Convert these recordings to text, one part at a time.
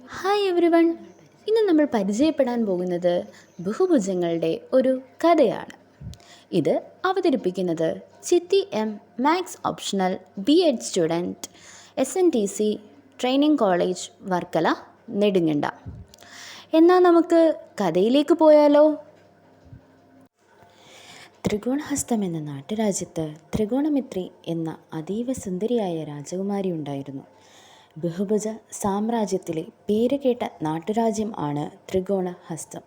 Hi every one. ഇന്ന് നമ്മൾ പരിചയപ്പെടാൻ പോകുന്നത് ബഹുഭുജങ്ങളുടെ ഒരു കഥയാണ്. ഇത് അവതരിപ്പിക്കുന്നത് Chithi M, maths optional B.Ed student, SNTC training college Varkala, Nedunkanda. എന്നാൽ നമുക്ക് കഥയിലേക്ക് പോയാലോ? ത്രികോണഹസ്തം എന്ന നാട്ടുരാജ്യത്ത് ത്രികോണമിത്രി എന്ന അതീവ സുന്ദരിയായ രാജകുമാരി ഉണ്ടായിരുന്നു. ബഹുഭുജ സാമ്രാജ്യത്തിലെ പേരുകേട്ട നാട്ടുരാജ്യം ആണ് ത്രികോണഹസ്തം.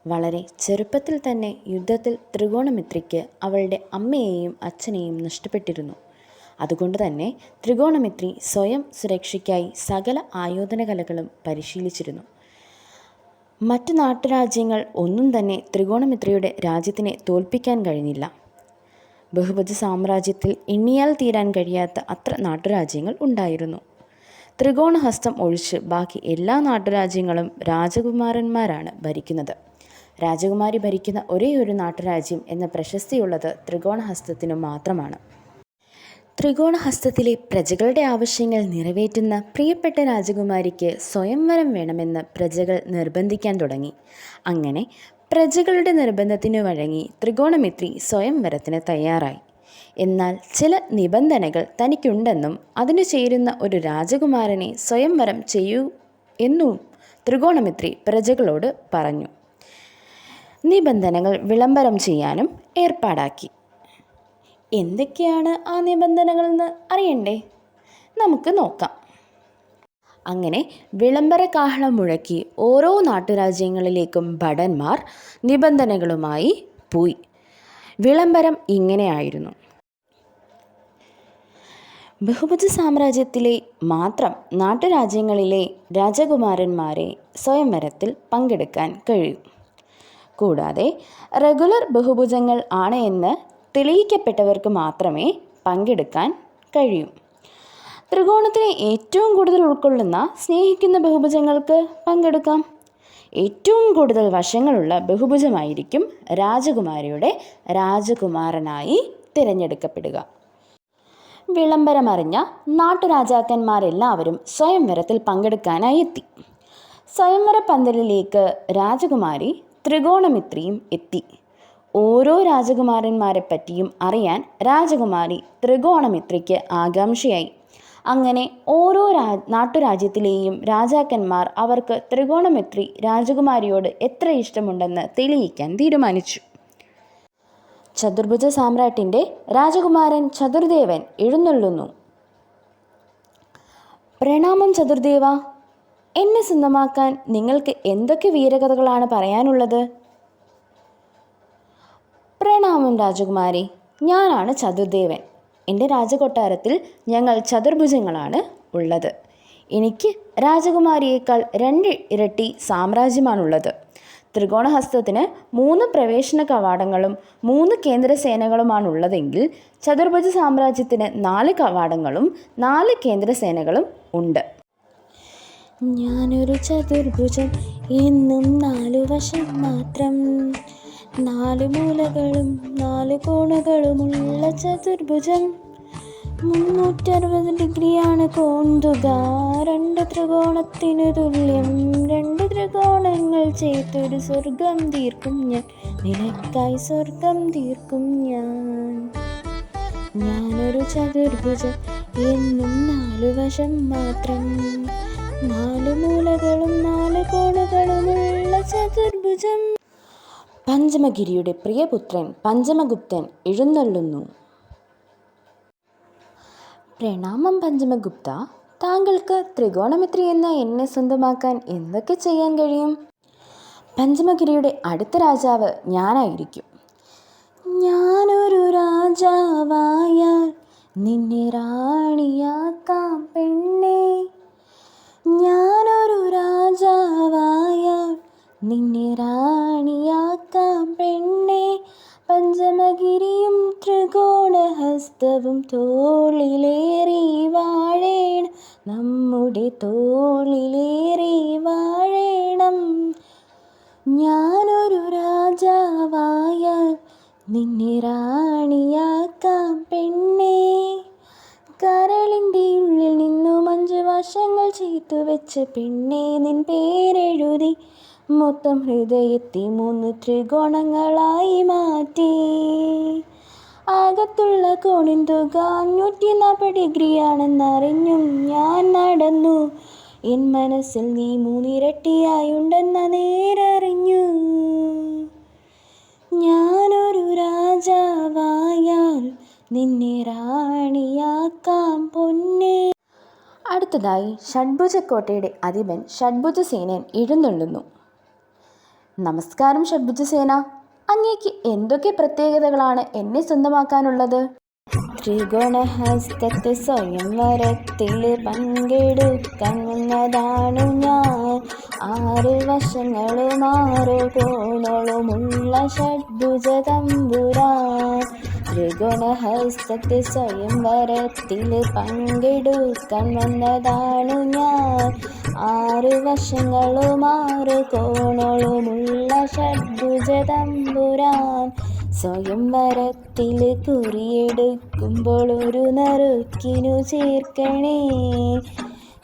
വളരെ ചെറുപ്പത്തിൽ തന്നെ യുദ്ധത്തിൽ ത്രികോണമിത്രിക്ക് അവളുടെ അമ്മയെയും അച്ഛനെയും നഷ്ടപ്പെട്ടിരുന്നു. അതുകൊണ്ട് തന്നെ ത്രികോണമിത്രി സ്വയം സുരക്ഷയ്ക്കായി സകല ആയോധന കലകളും പരിശീലിച്ചിരുന്നു. മറ്റു നാട്ടുരാജ്യങ്ങൾ ഒന്നും തന്നെ ത്രികോണമിത്രിയുടെ രാജ്യത്തിനെ തോൽപ്പിക്കാൻ കഴിഞ്ഞില്ല. ബഹുഭുജ സാമ്രാജ്യത്തിൽ എണ്ണിയാൽ തീരാൻ കഴിയാത്ത അത്ര നാട്ടുരാജ്യങ്ങൾ ഉണ്ടായിരുന്നു. ത്രികോണഹസ്തം ഒഴിച്ച് ബാക്കി എല്ലാ നാട്ടുരാജ്യങ്ങളും രാജകുമാരന്മാരാണ് ഭരിക്കുന്നത്. രാജകുമാരി ഭരിക്കുന്ന ഒരേയൊരു നാട്ടുരാജ്യം എന്ന പ്രശസ്തിയുള്ളത് ത്രികോണഹസ്തത്തിനു മാത്രമാണ്. ത്രികോണഹസ്തത്തിലെ പ്രജകളുടെ ആവശ്യങ്ങൾ നിറവേറ്റുന്ന പ്രിയപ്പെട്ട രാജകുമാരിക്ക് സ്വയംവരം വേണമെന്ന് പ്രജകൾ നിർബന്ധിക്കാൻ തുടങ്ങി. അങ്ങനെ പ്രജകളുടെ നിർബന്ധത്തിനു വഴങ്ങി ത്രികോണമിത്രി സ്വയംവരത്തിന് തയ്യാറായി. എന്നാൽ ചില നിബന്ധനകൾ തനിക്കുണ്ടെന്നും അതിനു ചേരുന്ന ഒരു രാജകുമാരനെ സ്വയംവരം ചെയ്യൂ എന്നും ത്രികോണമിത്രി പ്രജകളോട് പറഞ്ഞു. നിബന്ധനകൾ വിളംബരം ചെയ്യാനും ഏർപ്പാടാക്കി. എന്തൊക്കെയാണ് ആ നിബന്ധനകളെന്ന് അറിയണ്ടേ? നമുക്ക് നോക്കാം. അങ്ങനെ വിളംബര കാഹളം മുഴക്കി ഓരോ നാട്ടുരാജ്യങ്ങളിലേക്കും ഭടന്മാർ നിബന്ധനകളുമായി പോയി. വിളംബരം ഇങ്ങനെയായിരുന്നു: ബഹുഭുജ സാമ്രാജ്യത്തിലെ മാത്രം നാട്ടുരാജ്യങ്ങളിലെ രാജകുമാരന്മാരെ സ്വയംവരത്തിൽ പങ്കെടുക്കാൻ കഴിയും. കൂടാതെ റെഗുലർ ബഹുഭുജങ്ങൾ ആണ് എന്ന് തെളിയിക്കപ്പെട്ടവർക്ക് മാത്രമേ പങ്കെടുക്കാൻ കഴിയൂ. ത്രികോണത്തിനെ ഏറ്റവും കൂടുതൽ ഉൾക്കൊള്ളുന്ന സ്നേഹിക്കുന്ന ബഹുഭുജങ്ങൾക്ക് പങ്കെടുക്കാം. ഏറ്റവും കൂടുതൽ വശങ്ങളുള്ള ബഹുഭുജമായിരിക്കും രാജകുമാരിയുടെ രാജകുമാരനായി തിരഞ്ഞെടുക്കപ്പെടുക. വിളംബരമറിഞ്ഞ നാട്ടുരാജാക്കന്മാരെല്ലാവരും സ്വയംവരത്തിൽ പങ്കെടുക്കാനായി എത്തി. സ്വയംവര പന്തലിലേക്ക് രാജകുമാരി ത്രികോണമിത്രിയും എത്തി. ഓരോ രാജകുമാരന്മാരെ പറ്റിയും അറിയാൻ രാജകുമാരി ത്രികോണമിത്രിക്ക് ആകാംക്ഷയായി. അങ്ങനെ ഓരോ നാട്ടുരാജ്യത്തിലെയും രാജാക്കന്മാർ അവർക്ക് ത്രികോണമിത്രി രാജകുമാരിയോട് എത്ര ഇഷ്ടമുണ്ടെന്ന് തെളിയിക്കാൻ തീരുമാനിച്ചു. ചതുർഭുജ സാമ്രാട്ടിൻ്റെ രാജകുമാരൻ ചതുർദേവൻ എഴുന്നള്ളുന്നു. പ്രണാമം ചതുർദേവ. എന്നെ സ്വന്തമാക്കാൻ നിങ്ങൾക്ക് എന്തൊക്കെ വീരകഥകളാണ് പറയാനുള്ളത്? പ്രണാമം രാജകുമാരി. ഞാനാണ് ചതുർദേവൻ. എൻ്റെ രാജകൊട്ടാരത്തിൽ ഞങ്ങൾ ചതുർഭുജങ്ങളാണ് ഉള്ളത്. എനിക്ക് രാജകുമാരിയേക്കാൾ 2 ഇരട്ടി സാമ്രാജ്യമാണുള്ളത്. ത്രികോണഹസ്തത്തിന് 3 പ്രവേശന കവാടങ്ങളും 3 കേന്ദ്രസേനകളുമാണുള്ളതെങ്കിൽ ചതുർഭുജ സാമ്രാജ്യത്തിന് 4 കവാടങ്ങളും 4 കേന്ദ്രസേനകളും ഉണ്ട്. ഞാനൊരു ചതുർഭുജം, എന്നും 4 വശം മാത്രം, 4 മൂലകളും 4 കോണുകളുമുള്ള ചതുർഭുജം. 360 ഡിഗ്രിയാണ് കോൺതുക. 2 ത്രികോണത്തിനു തുല്യം. 2 ത്രികോണങ്ങൾ ചേർത്തൊരു സ്വർഗം തീർക്കും ഞാൻ. നിനക്കായി സ്വർഗം തീർക്കും ഞാൻ. ഞാനൊരു ചതുർഭുജം, എന്നും 4 വശം മാത്രം, 4 മൂലകളും 4 കോണുകളുമുള്ള ചതുർഭുജം. പഞ്ചമഗിരിയുടെ പ്രിയപുത്രൻ പഞ്ചമഗുപ്തൻ എഴുന്നള്ളുന്നു. പ്രണാമം പഞ്ചമഗുപ്ത. താങ്കൾക്ക് ത്രികോണമിത്രി എന്ന എന്നെ സ്വന്തമാക്കാൻ എന്തൊക്കെ ചെയ്യാൻ കഴിയും? പഞ്ചമഗിരിയുടെ അടുത്ത രാജാവ് ഞാനായിരിക്കും. ഞാനൊരു രാജാവായാൽ നിന്നെ റാണിയാക്കാം പെണ്ണേ. ഞാനൊരു രാജാവായാൽ നിന്നെ റാണിയാക്കാം പെണ്ണേ. പഞ്ചമഗിരിയും ത്രികോണഹസ്തവും തോളിലേറി വാഴേണം, നമ്മുടെ തോളിലേറി വാഴേണം. ഞാനൊരു രാജാവായാൽ നിന്നെ റാണിയാക്കാം പെണ്ണേ. കരളിൻ്റെ ഉള്ളിൽ നിന്നും 5 വശങ്ങൾ ചേർത്ത് വെച്ച് പെണ്ണേ നിൻ പേരെഴുതി മൊത്തം ഹൃദയത്തെ 3 ത്രികോണങ്ങളായി മാറ്റി. അകത്തുള്ള കോണിൻ തുക 140 ഡിഗ്രിയാണെന്നറിഞ്ഞും ഞാൻ നടന്നു. എൻ മനസ്സിൽ നീ 3 ഇരട്ടിയായുണ്ടെന്ന നേരറിഞ്ഞു. ഞാനൊരു രാജാവായാൽ നിന്നെ റാണിയാക്കാം പൊന്നേ. അടുത്തതായി ഷഡ്ഭുജക്കോട്ടയുടെ അധിപൻ ഷഡ്ഭുജസേനൻ എഴുന്നള്ളുന്നു. നമസ്കാരം ഷഡ്ഭുജസേന, അങ്ങേക്ക് എന്തൊക്കെ പ്രത്യേകതകളാണ് എന്നെ സ്വന്തമാക്കാനുള്ളത്? ത്രികോണഹസ്തത്തെ സ്വയംവരത്തിൽ പങ്കെടുക്കാൻ വന്നതാണു ഞാൻ. 6 വശങ്ങളും 6 കോണുകളുമുള്ള ഷഡ്ഭുജ തമ്പുരാൻ. ത്രികോണഹസ്തത്തെ സ്വയംവരത്തിൽ പങ്കെടുക്കാൻ വന്നതാണു ഞാൻ. 6 വശങ്ങളും 6 കോണുകളുമുള്ള ഷഡ്ഭുജ തമ്പുരാൻ. സ്വയംവരത്തിൽ കുറിയെടുക്കുമ്പോൾ ഒരു നറുക്കിനു ചേർക്കണേ.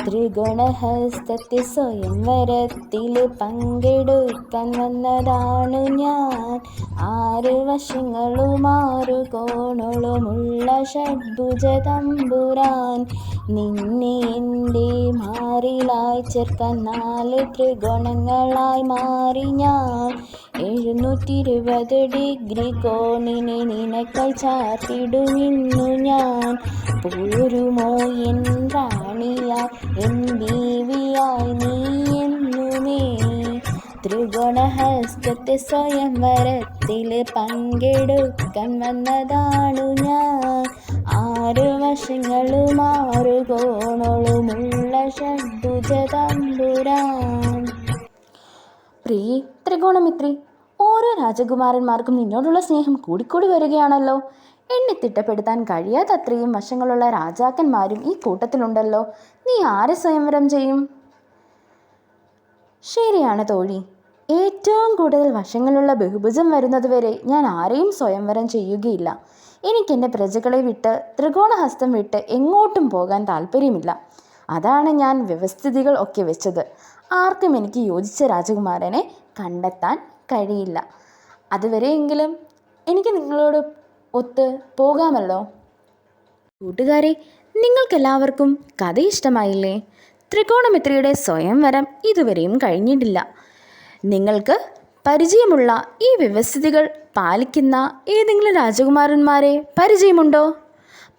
ത്രികോണഹസ്തത്തെ സ്വയംവരത്തിൽ പങ്കെടുക്കാൻ വന്നതാണു ഞാൻ. 6 വശങ്ങളും 6 കോണുകളുമുള്ള ഷഡ്ഭുജ തമ്പുരാൻ. നിന്നെ എൻ്റെ മാറിലായി ചേർക്കാൻ 4 ത്രികോണങ്ങളായി മാറി ഞാൻ. 720 ഡിഗ്രി കോണിനെ നിനക്കായി ചാർത്തിടുമിന്നു ഞാൻ. പോരുമോ എൻ റാണിയായി എൻ ബീവിയായി നീ എന്നുമേ. ത്രികോണഹസ്തത്തെ സ്വയംവരത്തിൽ പങ്കെടുക്കാൻ വന്നതാണു ഞാൻ. 6 വശങ്ങളും 6 കോണുകളുമുള്ള ഷഡ്ഭുജ തമ്പുരാൻ. പ്രിയേ ത്രികോണമിത്രി, ഓരോ രാജകുമാരന്മാർക്കും നിന്നോടുള്ള സ്നേഹം കൂടിക്കൂടി വരികയാണല്ലോ. എന്നെ തിട്ടപ്പെടുത്താൻ കഴിയാത്തത്രയും വശങ്ങളുള്ള രാജാക്കന്മാരും ഈ കൂട്ടത്തിലുണ്ടല്ലോ. നീ ആരെ സ്വയംവരം ചെയ്യും? ശരിയാണ് തോഴി, ഏറ്റവും കൂടുതൽ വശങ്ങളുള്ള ബഹുഭുജം വരുന്നതുവരെ ഞാൻ ആരെയും സ്വയംവരം ചെയ്യുകയില്ല. എനിക്കെൻ്റെ പ്രജകളെ വിട്ട് ത്രികോണഹസ്തം വിട്ട് എങ്ങോട്ടും പോകാൻ താല്പര്യമില്ല. അതാണ് ഞാൻ വ്യവസ്ഥിതികൾ ഒക്കെ വെച്ചത്. ആർക്കും എനിക്ക് യോജിച്ച രാജകുമാരനെ കണ്ടെത്താൻ കഴിയില്ല. അതുവരെയെങ്കിലും എനിക്ക് നിങ്ങളോട് ഒത്ത് പോകാമല്ലോ. കൂട്ടുകാരെ, നിങ്ങൾക്കെല്ലാവർക്കും കഥ ഇഷ്ടമായില്ലേ? ത്രികോണമിത്രിയുടെ സ്വയംവരം ഇതുവരെയും കഴിഞ്ഞിട്ടില്ല. നിങ്ങൾക്ക് പരിചയമുള്ള ഈ വ്യവസ്ഥിതികൾ പാലിക്കുന്ന ഏതെങ്കിലും രാജകുമാരന്മാരെ പരിചയമുണ്ടോ?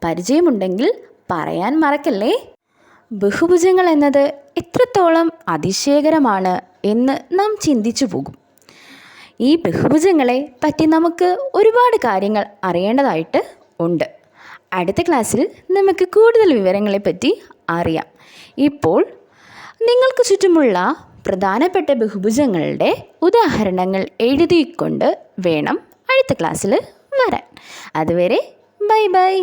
പരിചയമുണ്ടെങ്കിൽ പറയാൻ മറക്കല്ലേ. ബഹുഭുജങ്ങൾ എന്നത് എത്രത്തോളം അതിശയകരമാണ് എന്ന് നാം ചിന്തിച്ചു പോകും. ഈ ബഹുഭുജങ്ങളെ പറ്റി നമുക്ക് ഒരുപാട് കാര്യങ്ങൾ അറിയേണ്ടതായിട്ട് ഉണ്ട്. അടുത്ത ക്ലാസ്സിൽ നമുക്ക് കൂടുതൽ വിവരങ്ങളെപ്പറ്റി അറിയാം. ഇപ്പോൾ നിങ്ങൾക്ക് ചുറ്റുമുള്ള പ്രധാനപ്പെട്ട ബഹുഭുജങ്ങളുടെ ഉദാഹരണങ്ങൾ എഴുതിക്കൊണ്ട് വേണം അടുത്ത ക്ലാസ്സിൽ വരാൻ. അതുവരെ ബൈ ബൈ.